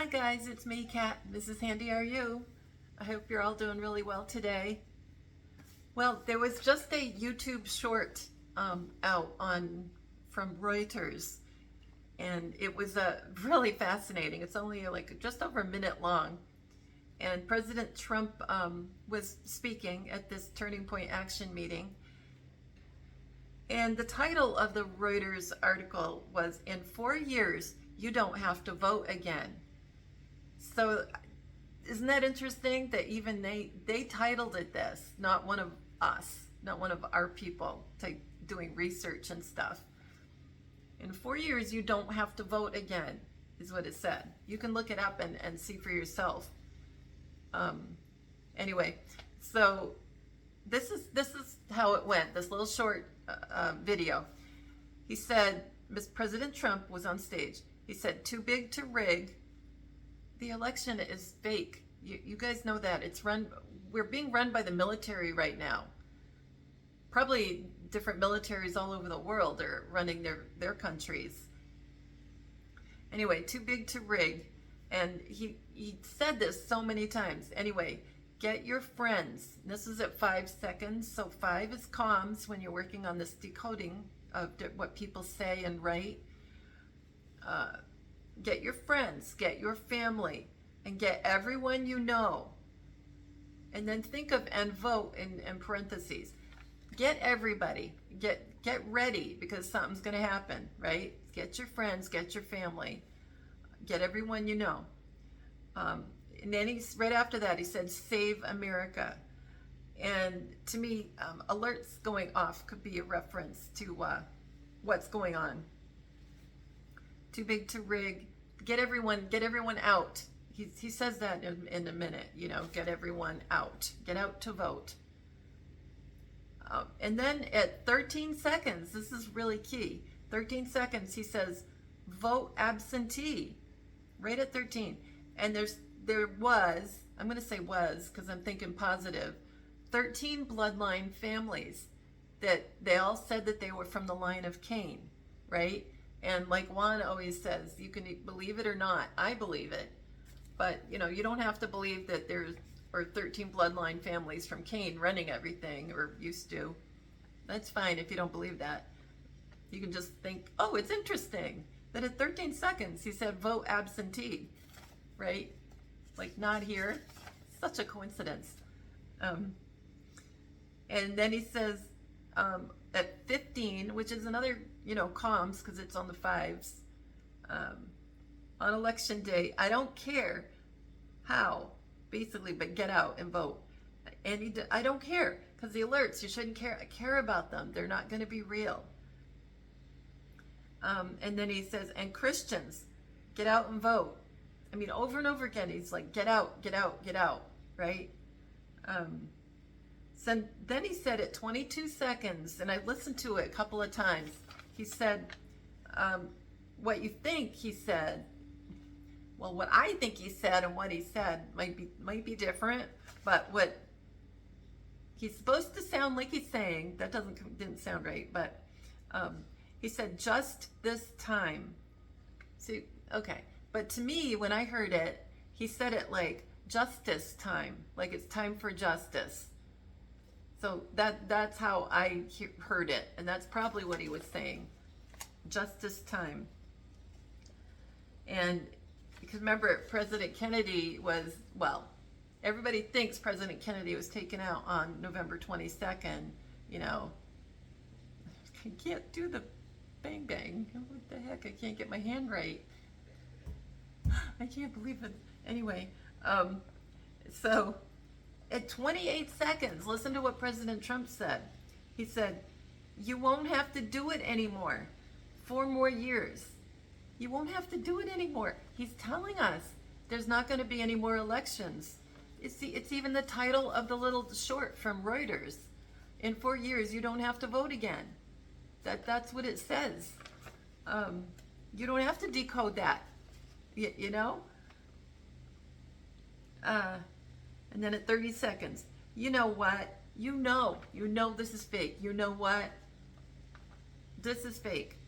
Hi guys, it's me, Kat. This is Handy Are You? I hope you're all doing really well today. Well, there was just a YouTube short out on from Reuters, and it was really fascinating. It's only like just over a minute long, and President Trump was speaking at this Turning Point Action meeting. And the title of the Reuters article was, "In 4 years, you don't have to vote again." So isn't that interesting that even they titled it this, not one of us, not one of our people doing research and stuff. In 4 years, you don't have to vote again, is what it said. You can look it up and see for yourself. Anyway, so this is how it went, this little short video. He said, President Trump was on stage. He said, "Too big to rig. The election is fake." You guys know that. We're being run by the military right now. Probably different militaries all over the world are running their countries. Anyway, too big to rig. And he said this so many times. Anyway, get your friends. This is at 5 seconds. So 5 is comms when you're working on this decoding of what people say and write. Get your friends, get your family, and get everyone you know. And then think of and vote in parentheses. Get everybody. Get ready because something's going to happen, right? Get your friends, get your family, get everyone you know. And then right after that, he said, "Save America." And to me, alerts going off could be a reference to what's going on. Too big to rig. Get everyone out. He says that in a minute, get everyone out. Get out to vote. And then at 13 seconds, this is really key. 13 seconds, he says, "Vote absentee." Right at 13. And there was, I'm going to say was because I'm thinking positive, 13 bloodline families that they all said that they were from the line of Cain, right? And like Juan always says, you can believe it or not. I believe it. But, you don't have to believe that there are 13 bloodline families from Cain running everything, or used to. That's fine if you don't believe that. You can just think, oh, it's interesting that at 13 seconds he said vote absentee, right? Like not here. Such a coincidence. And then he says at 15, which is another, comms because it's on the 5s. On election day, "I don't care how, basically, but get out and vote." And I don't care because the alerts, you shouldn't care about them. They're not going to be real. And then he says, "And Christians, get out and vote." I mean, over and over again, he's like, get out, get out, get out, right? So then he said at 22 seconds, and I listened to it a couple of times, he said, what you think he said, well, what I think he said and what he said might be different, but what he's supposed to sound like he's saying, that didn't sound right, but he said, "Just this time." See, okay. But to me, when I heard it, he said it like justice time, like it's time for justice. So that's how I heard it, and that's probably what he was saying, justice time. And because remember, President Kennedy was, well, everybody thinks President Kennedy was taken out on November 22nd, I can't do the bang bang. What the heck? I can't get my hand right. I can't believe it. Anyway, so at 28 seconds, listen to what President Trump said. He said, "You won't have to do it anymore. 4 more years. You won't have to do it anymore." He's telling us there's not going to be any more elections. It's even the title of the little short from Reuters. In 4 years, you don't have to vote again. That's what it says. You don't have to decode that. And then at 30 seconds, you know what? You know this is fake. You know what? This is fake.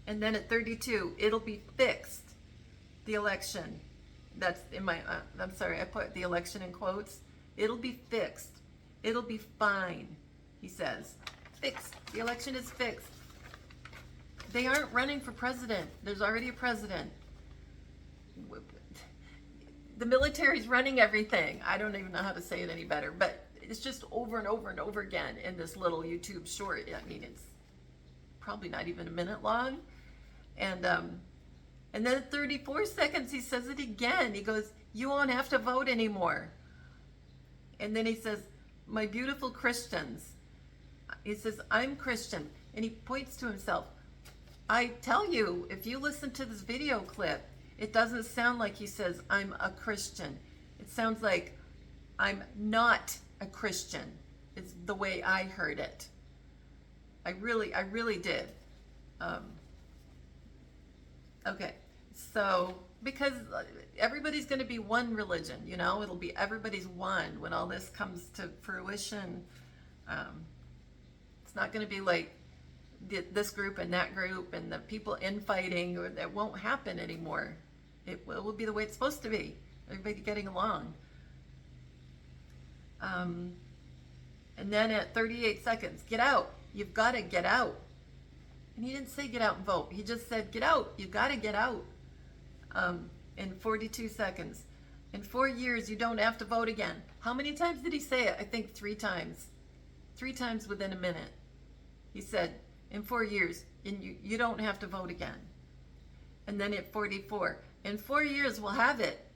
And then at 32, it'll be fixed, the election. That's in my, I'm sorry, I put the election in quotes. It'll be fixed. It'll be fine, he says. Fixed. The election is fixed. They aren't running for president. There's already a president. The military's running everything. I don't even know how to say it any better, but it's just over and over and over again in this little YouTube short. I mean, it's probably not even a minute long. And then at 34 seconds, he says it again. He goes, "You won't have to vote anymore." And then he says, "My beautiful Christians." He says, "I'm Christian." And he points to himself. I tell you, if you listen to this video clip, it doesn't sound like he says, "I'm a Christian." It sounds like, "I'm not a Christian." It's the way I heard it. I really did. Okay, so because everybody's going to be one religion, you know, it'll be everybody's one when all this comes to fruition. It's not going to be like this group and that group and the people infighting, or that won't happen anymore. It will be the way it's supposed to be. Everybody getting along. And then at 38 seconds, "Get out. You've got to get out." And he didn't say get out and vote. He just said, "Get out. You've got to get out." In 42 seconds. "In 4 years, you don't have to vote again." How many times did he say it? I think 3 times. 3 times within a minute. He said, "In 4 years, and you don't have to vote again." And then at 44, "In 4 years, we'll have it."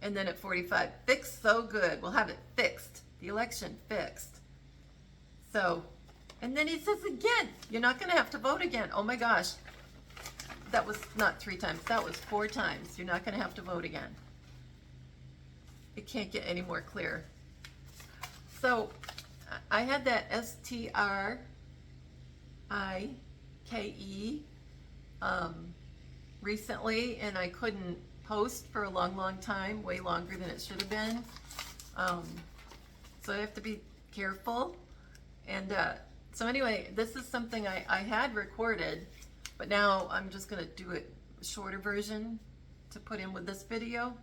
And then at 45, "Fixed so good. We'll have it fixed. The election fixed." So, and then he says again, "You're not going to have to vote again." Oh my gosh. That was not 3 times. That was 4 times. "You're not going to have to vote again." It can't get any more clear. So, I had that STRIKE recently, and I couldn't post for a long time, way longer than it should have been. So I have to be careful. And so anyway, this is something I had recorded, but now I'm just going to do a shorter version to put in with this video.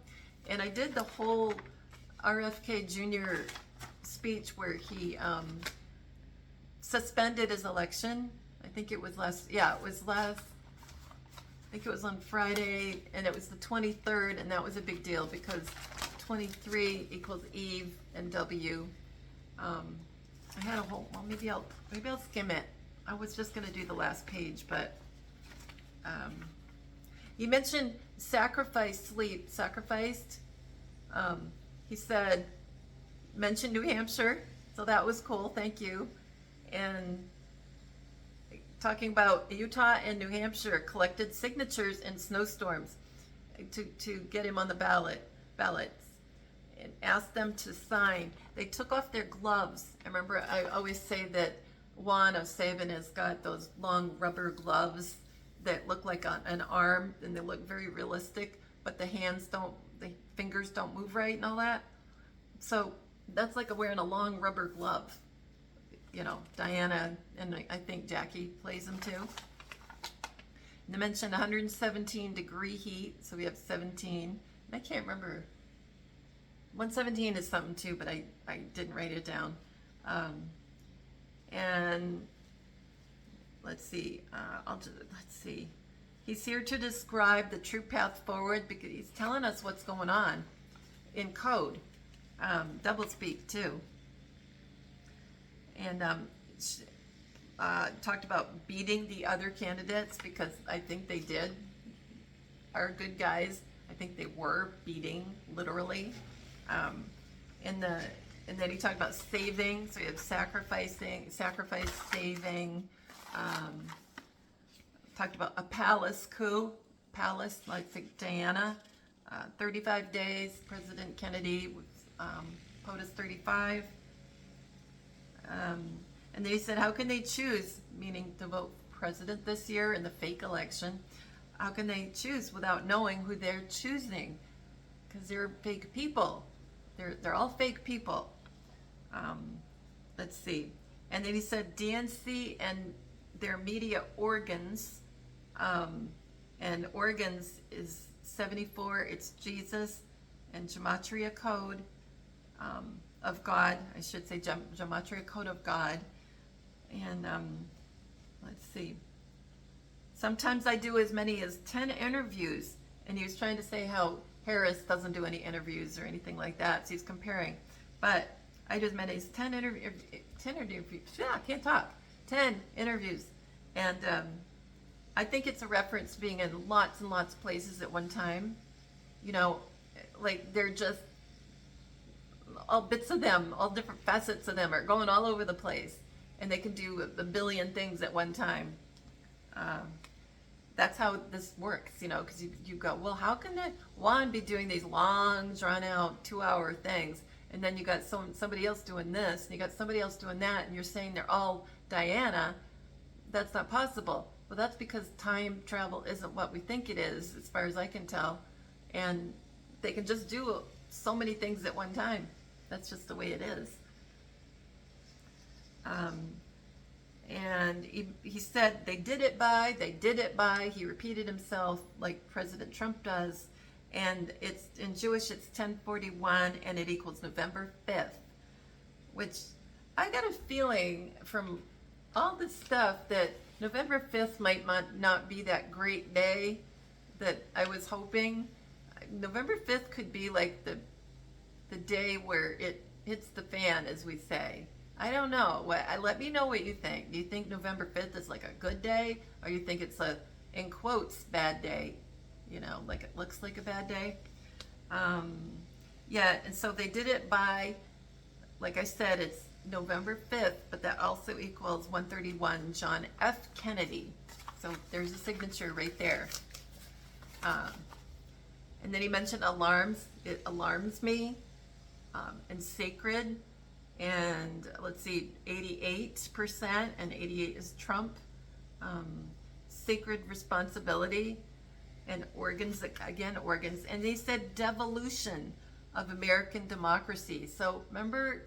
And I did the whole RFK Jr. speech where he suspended his election. I think it was last, I think it was on Friday, and it was the 23rd, and that was a big deal because 23 equals Eve and W. I had a whole, well, maybe I'll skim it. I was just going to do the last page, but he mentioned sacrificed. He said, mentioned New Hampshire, so that was cool, thank you. And talking about Utah and New Hampshire collected signatures in snowstorms to get him on the ballots, and asked them to sign. They took off their gloves. I remember I always say that Juan of Sabin has got those long rubber gloves that look like an arm, and they look very realistic, but the fingers don't move right and all that. So that's like wearing a long rubber glove. You know, Diana and I think Jackie plays them too. And they mentioned 117-degree heat, so we have 17. I can't remember. 117 is something too, but I didn't write it down. And let's see. Let's see. He's here to describe the true path forward because he's telling us what's going on in code, doublespeak too. And talked about beating the other candidates because I think they are good guys. I think they were beating literally. And then he talked about saving. So we have sacrifice, saving. Talked about a palace coup. Palace, like Diana. 35 days. President Kennedy was POTUS 35. And they said, how can they choose, meaning to vote president this year in the fake election? How can they choose without knowing who they're choosing? Because they're fake people. They're all fake people. Let's see. And then he said DNC and their media organs, and organs is 74, it's Jesus, and gematria code of God. I should say gematria code of God. And let's see. Sometimes I do as many as 10 interviews. And he was trying to say how Harris doesn't do any interviews or anything like that. So he's comparing. But I do as many as 10 interviews. Yeah, I can't talk. 10 interviews. And I think it's a reference to being in lots and lots of places at one time. You know, like they're just, all bits of them, all different facets of them are going all over the place. And they can do a billion things at one time. That's how this works, you know, because you go, well, how can that Juan be doing these long, drawn out 2-hour things? And then you got somebody else doing this, and you got somebody else doing that, and you're saying they're all Diana. That's not possible. Well, that's because time travel isn't what we think it is, as far as I can tell. And they can just do so many things at one time. That's just the way it is. And he said they did it by, he repeated himself like President Trump does. And it's in Jewish, it's 1041, and it equals November 5th, which I got a feeling from all this stuff that November 5th might not be that great day that I was hoping. November 5th could be like the day where it hits the fan, as we say. I don't know. Let me know what you think. Do you think November 5th is like a good day, or you think it's a, in quotes, bad day? You know, like it looks like a bad day. Yeah, and so they did it by, like I said, it's November 5th, but that also equals 131 John F. Kennedy. So there's a signature right there. And then he mentioned alarms. It alarms me. And sacred. And let's see, 88%, and 88 is Trump. Sacred responsibility, and organs, again, organs. And they said devolution of American democracy. So remember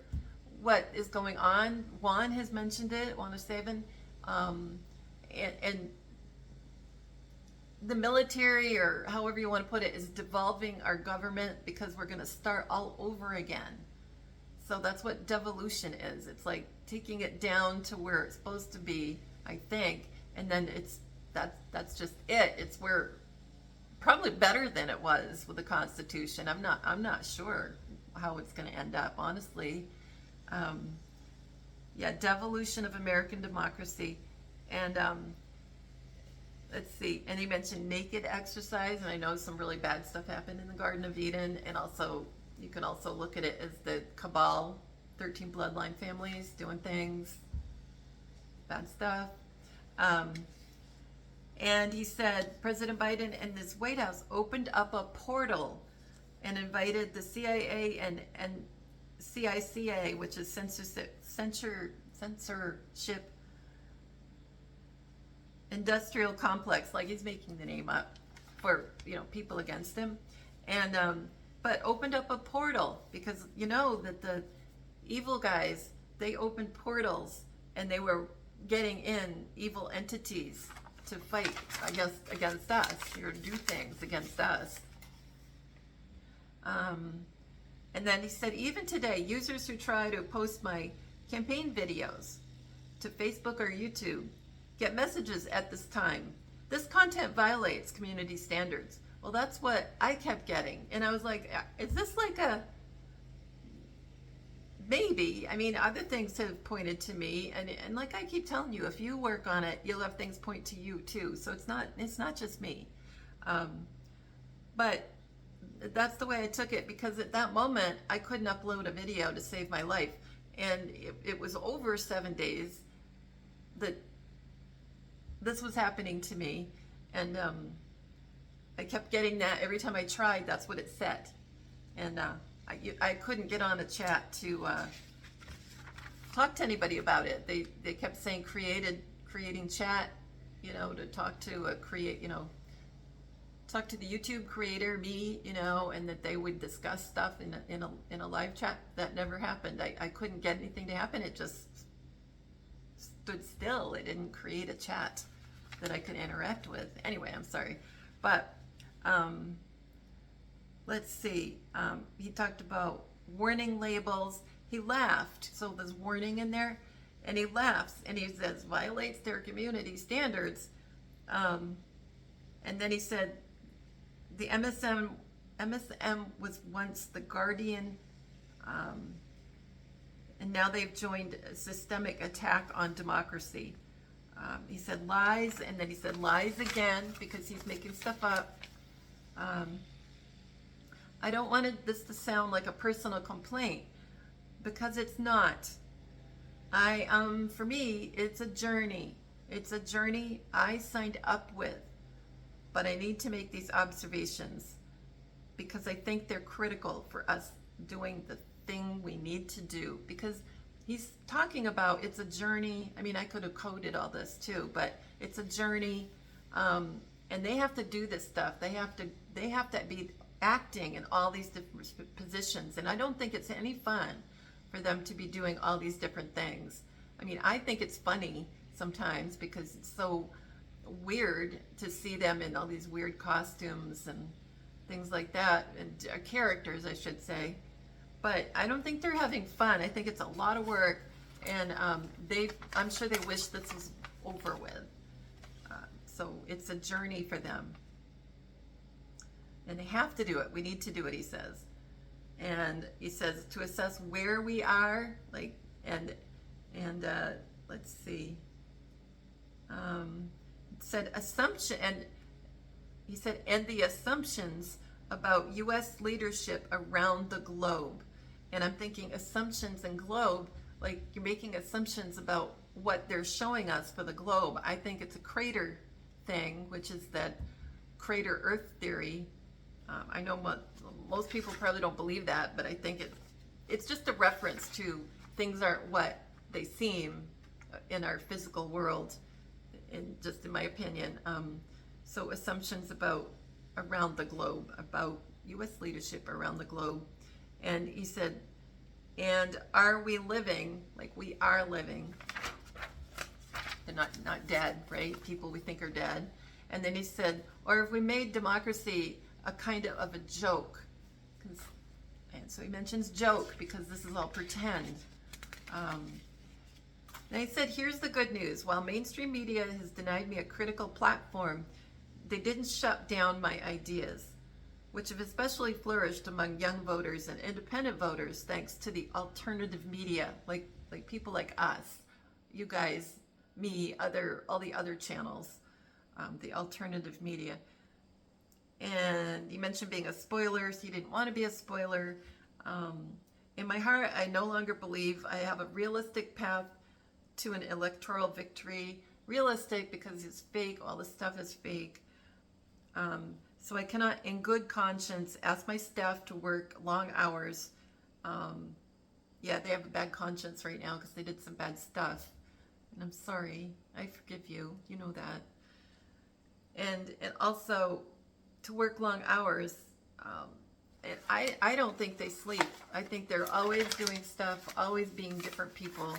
what is going on? Juan has mentioned it, Juan Esteban. And the military, or however you want to put it, is devolving our government because we're going to start all over again. So that's what devolution is. It's like taking it down to where it's supposed to be, I think, and then that's just it. It's where probably better than it was with the Constitution. I'm not sure how it's going to end up, honestly. Yeah, devolution of American democracy, and let's see. And he mentioned naked exercise, and I know some really bad stuff happened in the Garden of Eden, and also. You can also look at it as the cabal, 13 bloodline families doing things, bad stuff. And he said President Biden and this White House opened up a portal and invited the CIA and CICA, which is censorship industrial complex, like he's making the name up for, you know, people against him. And but opened up a portal because you know that the evil guys, they opened portals and they were getting in evil entities to fight, I guess, against us, or do things against us. And then he said, even today, users who try to post my campaign videos to Facebook or YouTube get messages at this time. This content violates community standards. Well, that's what I kept getting. And I was like, is this like a, maybe. I mean, other things have pointed to me. And like I keep telling you, if you work on it, you'll have things point to you too. So it's not just me. But that's the way I took it, because at that moment, I couldn't upload a video to save my life. And it was over 7 days that this was happening to me. And I kept getting that every time I tried. That's what it said, and I couldn't get on a chat to talk to anybody about it. They kept saying creating chat, you know, to talk to talk to the YouTube creator, me, you know, and that they would discuss stuff in a live chat. That never happened. I couldn't get anything to happen. It just stood still. It didn't create a chat that I could interact with. Anyway, I'm sorry, but let's see. He talked about warning labels. He laughed. So there's warning in there. And he laughs and he says, violates their community standards. And then he said, the MSM was once the guardian, and now they've joined a systemic attack on democracy. He said lies, and then he said lies again because he's making stuff up. I don't want this to sound like a personal complaint because it's not. For me, it's a journey. It's a journey I signed up with, but I need to make these observations because I think they're critical for us doing the thing we need to do, because he's talking about it's a journey. I mean, I could have coded all this too, but it's a journey, and they have to do this stuff. They have to be acting in all these different positions, and I don't think it's any fun for them to be doing all these different things. I mean, I think it's funny sometimes because it's so weird to see them in all these weird costumes and things like that, and characters, I should say. But I don't think they're having fun. I think it's a lot of work, and I'm sure they wish this was over with. So it's a journey for them, and they have to do it. We need to do it, he says. And he says to assess where we are, like, and let's see. It said assumption, and he said, and the assumptions about U.S. leadership around the globe. And I'm thinking assumptions and globe, like you're making assumptions about what they're showing us for the globe. I think it's a crater thing, which is that crater Earth theory. I know most people probably don't believe that, but I think it's just a reference to things aren't what they seem in our physical world, just in my opinion. So assumptions about around the globe, about U.S. leadership around the globe. And he said, and are we living like we are living? And not dead, right? People we think are dead. And then he said, or have we made democracy a kind of a joke? And so he mentions joke because this is all pretend. And he said, here's the good news. While mainstream media has denied me a critical platform, they didn't shut down my ideas, which have especially flourished among young voters and independent voters thanks to the alternative media, like people like us, you guys, me, all the other channels, the alternative media. And he mentioned being a spoiler, so he didn't want to be a spoiler. In my heart, I no longer believe I have a realistic path to an electoral victory. Realistic because it's fake, all this stuff is fake. So I cannot, in good conscience, ask my staff to work long hours. Yeah, they have a bad conscience right now because they did some bad stuff. And I'm sorry. I forgive you. You know that. And also, to work long hours, and I don't think they sleep. I think they're always doing stuff, always being different people,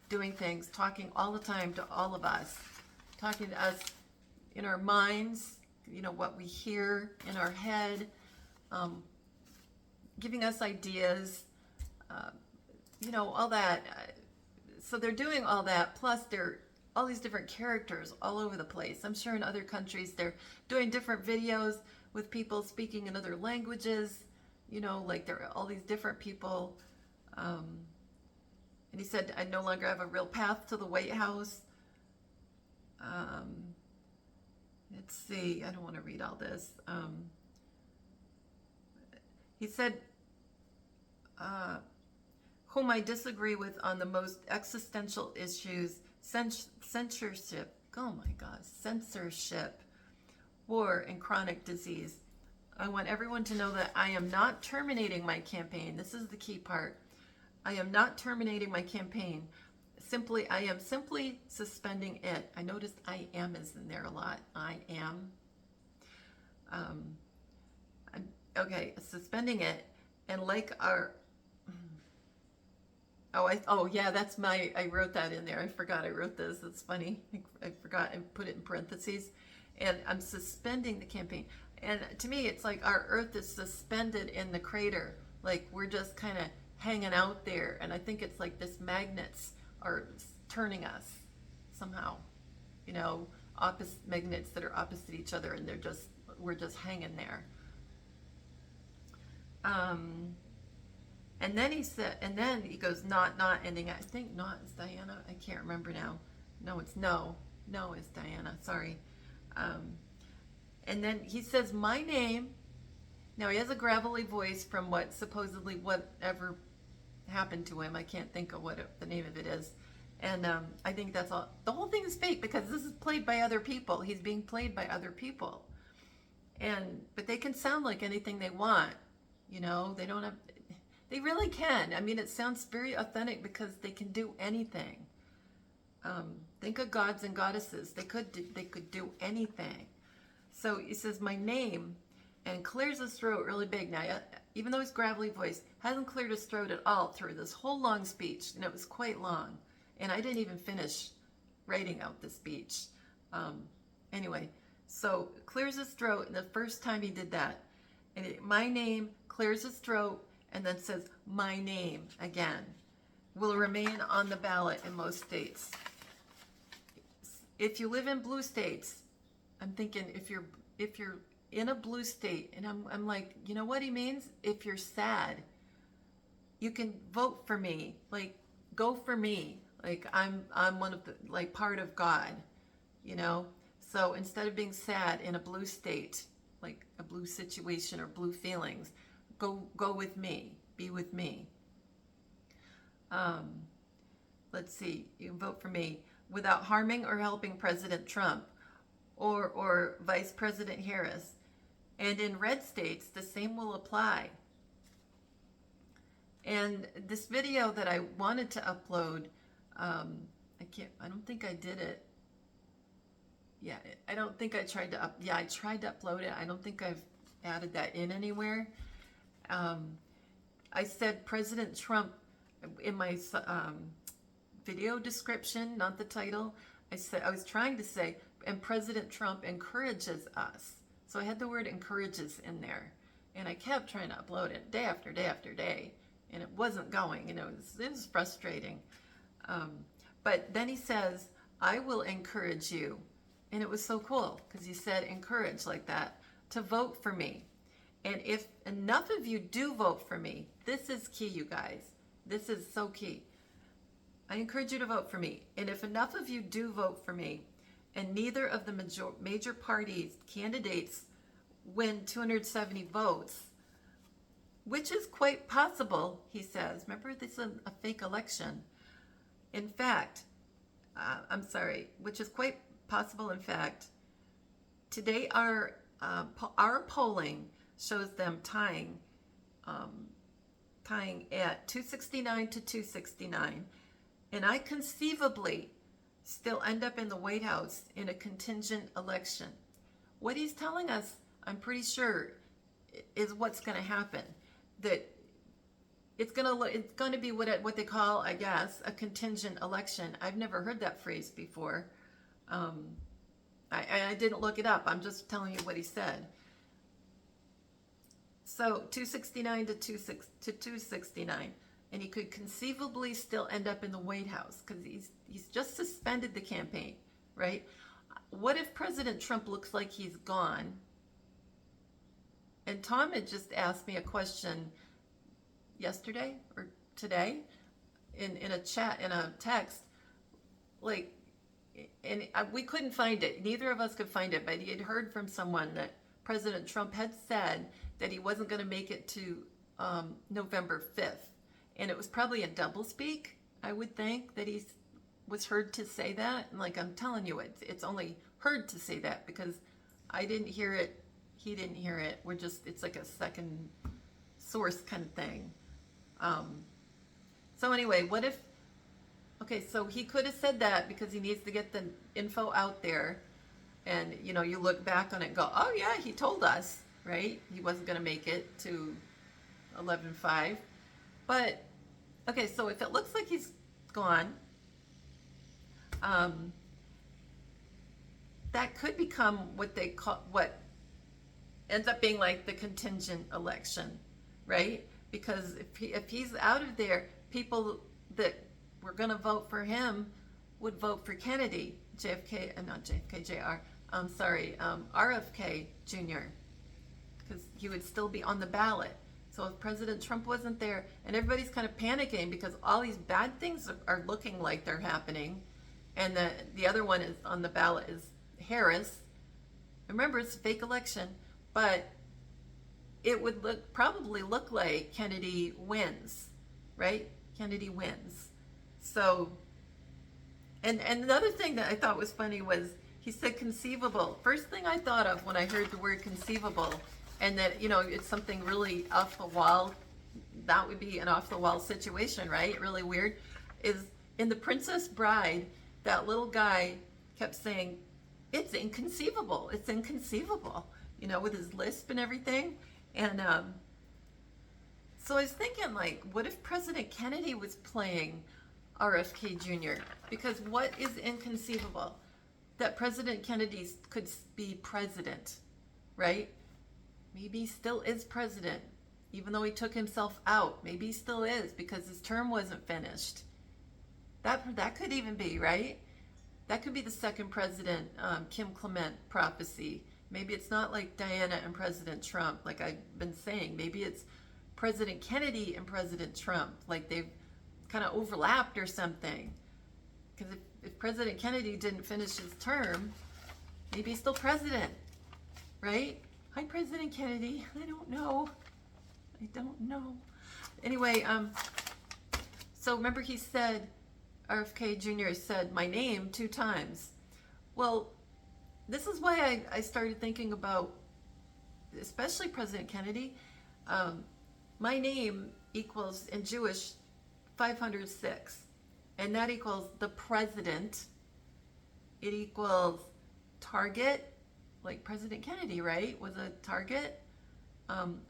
doing things, talking all the time to all of us, talking to us in our minds, you know, what we hear in our head, giving us ideas, you know, all that. So they're doing all that, plus they're all these different characters all over the place. I'm sure in other countries they're doing different videos with people speaking in other languages, you know, like there are all these different people. And he said, I no longer have a real path to the White House. Let's see, I don't want to read all this. He said, whom I disagree with on the most existential issues, censorship, oh my God, censorship, war, and chronic disease. I want everyone to know that I am not terminating my campaign. This is the key part. I am not terminating my campaign. I am simply suspending it. I noticed I am is in there a lot. I am. Okay, suspending it. And like our, yeah, that's I wrote that in there. I forgot I wrote this. That's funny. I forgot I put it in parentheses. And I'm suspending the campaign. And to me, it's like our Earth is suspended in the crater. Like we're just kind of hanging out there. And I think it's like this magnets are turning us somehow. You know, opposite magnets that are opposite each other, and we're just hanging there. Um, and then he said, and then he goes, not ending. I think not is Diana. I can't remember now. No, it's no. No is Diana. Sorry. Um, and then he says, my name. Now he has a gravelly voice from what supposedly whatever happened to him. I can't think of what the name of it is. And I think that's all. The whole thing is fake because this is played by other people. He's being played by other people. But they can sound like anything they want. You know, they don't have, they really can. I mean, it sounds very authentic because they can do anything. Think of gods and goddesses. They could do anything. So he says, my name, and clears his throat really big. Now, even though his gravelly voice hasn't cleared his throat at all through this whole long speech, and it was quite long. And I didn't even finish writing out the speech. Anyway, so clears his throat, and the first time he did that, and my name, clears his throat, and then says, my name again, will remain on the ballot in most states. If you live in blue states, I'm thinking if you're in a blue state, and I'm like, you know what he means? If you're sad, you can vote for me. Like, go for me. Like I'm one of the, like, part of God, you know? So instead of being sad in a blue state, like a blue situation or blue feelings, go with me, be with me. Let's see, you can vote for me without harming or helping President Trump or Vice President Harris. And in red states, the same will apply. And this video that I wanted to upload, I don't think I did it. Yeah, I don't think I tried to I tried to upload it. I don't think I've added that in anywhere. I said President Trump in my video description, not the title. I was trying to say, and President Trump encourages us. So I had the word encourages in there, and I kept trying to upload it day after day after day, and it wasn't going. You know, it was frustrating. But then he says, I will encourage you. And it was so cool because he said encourage like that, to vote for me. And if enough of you do vote for me, this is key, you guys. This is so key. I encourage you to vote for me. And if enough of you do vote for me, and neither of the major parties, candidates, win 270 votes, which is quite possible, he says. Remember, this is a fake election. In fact, which is quite possible, in fact, today our polling shows them tying at 269 to 269, and I conceivably still end up in the White House in a contingent election. What he's telling us, I'm pretty sure, is what's going to happen. That it's going to be what they call, I guess, a contingent election. I've never heard that phrase before. I didn't look it up. I'm just telling you what he said. So 269 to 269, and he could conceivably still end up in the White House because he's just suspended the campaign, right? What if President Trump looks like he's gone? And Tom had just asked me a question yesterday or today in a chat, in a text, like, and we couldn't find it. Neither of us could find it, but he had heard from someone that President Trump had said that he wasn't going to make it to November 5th. And it was probably a doublespeak, I would think, that he was heard to say that. And like I'm telling you, it's only heard to say that because I didn't hear it, he didn't hear it. It's like a second source kind of thing. So anyway, what if, okay, so he could have said that because he needs to get the info out there. And, you know, you look back on it and go, oh yeah, he told us, right? He wasn't going to make it to 11/5. But, okay, so if it looks like he's gone, that could become what they call, ends up being like the contingent election, right? Because if he's out of there, people that were going to vote for him would vote for Kennedy, JFK, not JFK, JR, RFK Jr., because he would still be on the ballot. So if President Trump wasn't there, and everybody's kind of panicking because all these bad things are looking like they're happening, and the other one is on the ballot is Harris. Remember, it's a fake election, but it would probably look like Kennedy wins, right? Kennedy wins. So, and another thing that I thought was funny was he said conceivable. First thing I thought of when I heard the word conceivable, and that, you know, it's something really off the wall, that would be an off the wall situation, right? Really weird, is in The Princess Bride, that little guy kept saying, it's inconceivable, it's inconceivable, you know, with his lisp and everything. And so I was thinking, like, what if President Kennedy was playing RFK Jr.? Because what is inconceivable? That President Kennedy could be president, right? Maybe he still is president, even though he took himself out. Maybe he still is because his term wasn't finished. That could even be, right? That could be the second president, Kim Clement prophecy. Maybe it's not like Diana and President Trump, like I've been saying. Maybe it's President Kennedy and President Trump, like they've kind of overlapped or something. Because if President Kennedy didn't finish his term, maybe he's still president, right? Hi, President Kennedy. I don't know. Anyway, so remember he said, RFK Jr. said my name 2 times. Well, this is why I started thinking about, especially President Kennedy. My name equals, in Jewish, 506. And that equals the president. It equals target, like President Kennedy, right? Was a target.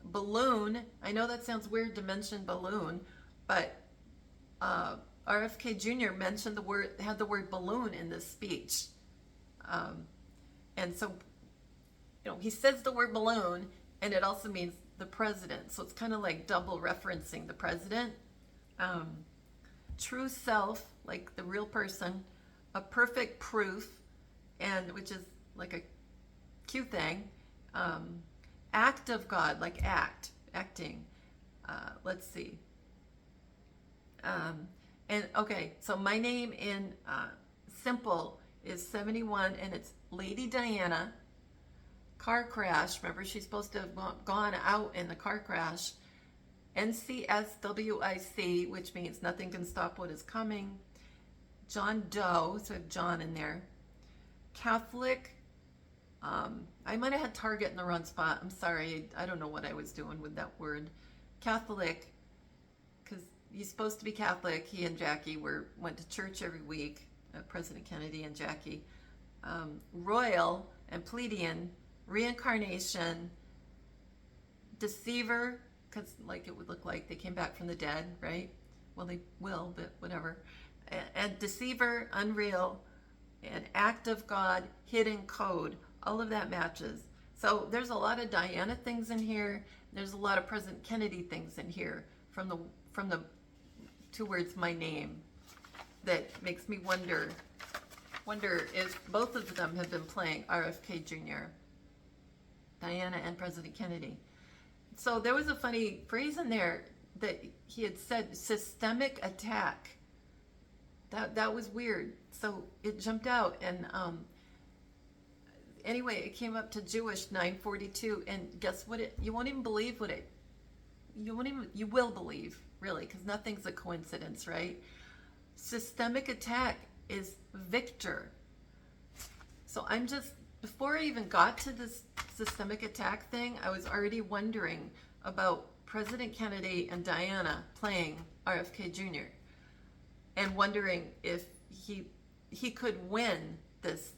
Balloon. I know that sounds weird to mention balloon, but RFK Jr. mentioned had the word balloon in this speech. And so, you know, he says the word balloon, and it also means the president. So it's kind of like double referencing the president. True self, like the real person. A perfect proof, and which is like a cute thing. Act of God, like acting. Let's see. And okay, so my name in simple is 71, and it's Lady Diana. Car crash. Remember, she's supposed to have gone out in the car crash. NCSWIC, which means nothing can stop what is coming. John Doe, so I have John in there. Catholic. I might have had target in the wrong spot. I'm sorry. I don't know what I was doing with that word. Catholic, because he's supposed to be Catholic. He and Jackie went to church every week. President Kennedy and Jackie. Royal and Pleiadian. Reincarnation. Deceiver, because like it would look like they came back from the dead, right? Well, they will, but whatever. And deceiver, unreal, and act of God, hidden code. All of that matches. So there's a lot of Diana things in here. There's a lot of President Kennedy things in here from the 2 words, my name, that makes me wonder if both of them have been playing RFK Jr., Diana and President Kennedy. So there was a funny phrase in there that he had said, systemic attack. That was weird. So it jumped out, and anyway, it came up to Jewish 942, and guess what? You won't even believe what you will believe, really, because nothing's a coincidence, right? Systemic attack is victor. So before I even got to this systemic attack thing, I was already wondering about President Kennedy and Diana playing RFK Jr. and wondering if he could win this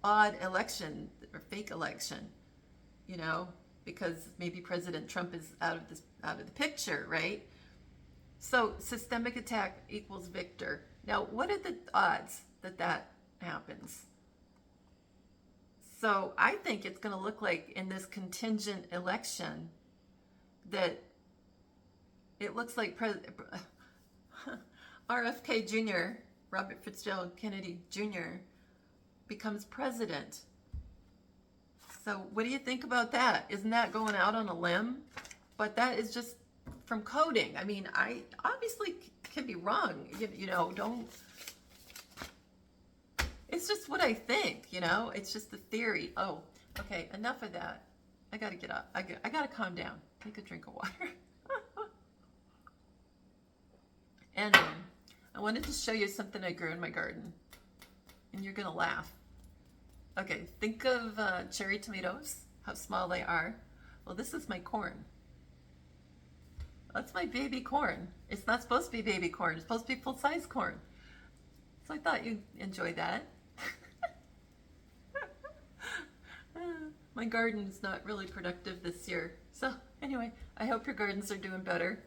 odd election or fake election, you know, because maybe President Trump is out of the picture, right? So systemic attack equals victor. Now, what are the odds that happens? So I think it's going to look like in this contingent election that it looks like RFK Jr., Robert Fitzgerald Kennedy Jr., becomes president. So what do you think about that? Isn't that going out on a limb? But that is just from coding. I mean, I obviously can be wrong. You know, don't. It's just what I think, you know? It's just the theory. Oh, okay, enough of that. I gotta get up. I gotta calm down. Take a drink of water. And I wanted to show you something I grew in my garden. And you're gonna laugh. Okay, think of cherry tomatoes, how small they are. Well, this is my corn. That's my baby corn. It's not supposed to be baby corn. It's supposed to be full-size corn. So I thought you'd enjoy that. My garden's not really productive this year. So anyway, I hope your gardens are doing better.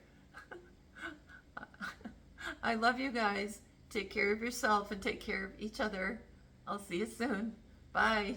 I love you guys. Take care of yourself and take care of each other. I'll see you soon. Bye.